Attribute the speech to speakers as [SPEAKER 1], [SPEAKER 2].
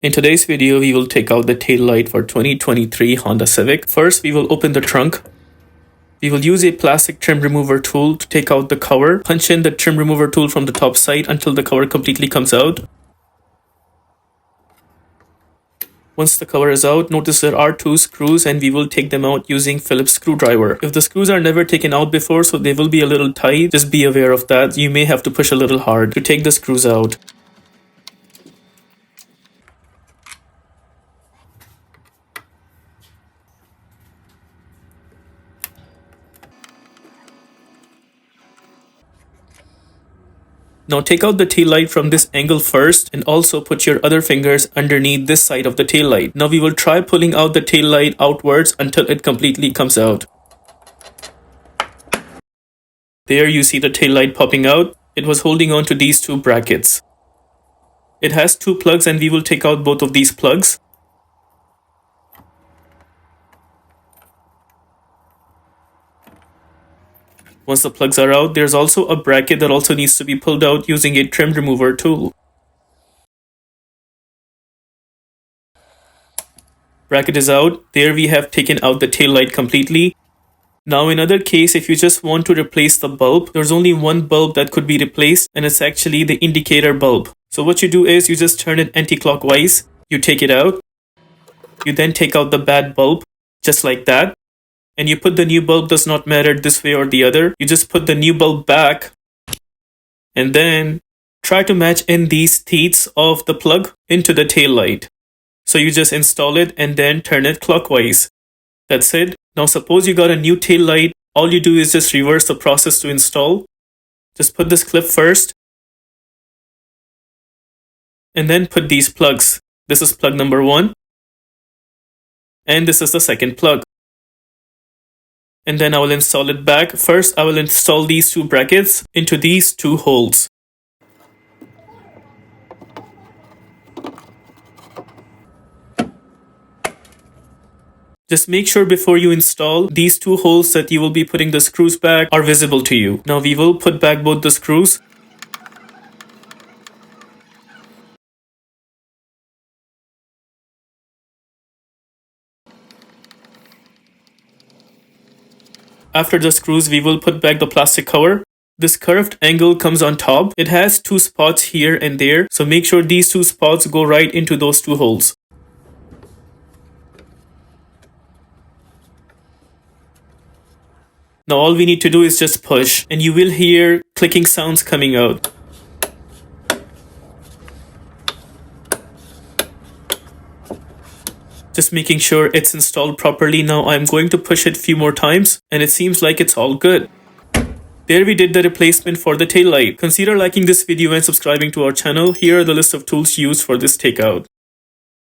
[SPEAKER 1] In today's video, we will take out the tail light for 2023 Honda Civic. First, we will open the trunk. We will use a plastic trim remover tool to take out the cover. Punch in the trim remover tool from the top side until the cover completely comes out. Once the cover is out, notice there are two screws and we will take them out using Phillips screwdriver. If the screws are never taken out before, so they will be a little tight, just be aware of that. You may have to push a little hard to take the screws out. Now take out the tail light from this angle first and also put your other fingers underneath this side of the tail light. Now we will try pulling out the tail light outwards until it completely comes out. There you see the tail light popping out. It was holding on to these two brackets. It has two plugs and we will take out both of these plugs. Once the plugs are out, there's also a bracket that also needs to be pulled out using a trim remover tool. Bracket is out. There we have taken out the tail light completely. Now in other case, if you just want to replace the bulb, there's only one bulb that could be replaced and it's actually the indicator bulb. So what you do is you just turn it anti-clockwise. You take it out. You then take out the bad bulb, just like that. And you put the new bulb, does not matter this way or the other. You just put the new bulb back and then try to match in these teeth of the plug into the tail light. So you just install it and then turn it clockwise. That's it. Now suppose you got a new tail light. All you do is just reverse the process to install. Just put this clip first and then put these plugs. This is plug number 1 and this is the second plug. And then I will install it back. First, I will install these two brackets into these two holes. Just make sure before you install, these two holes that you will be putting the screws back are visible to you. Now we will put back both the screws. After the screws, we will put back the plastic cover. This curved angle comes on top. It has two spots here and there. So make sure these two spots go right into those two holes. Now all we need to do is just push and you will hear clicking sounds coming out. Just making sure it's installed properly. Now I'm going to push it a few more times and it seems like it's all good. There we did the replacement for the tail light. Consider liking this video and subscribing to our channel. Here are the list of tools used for this takeout.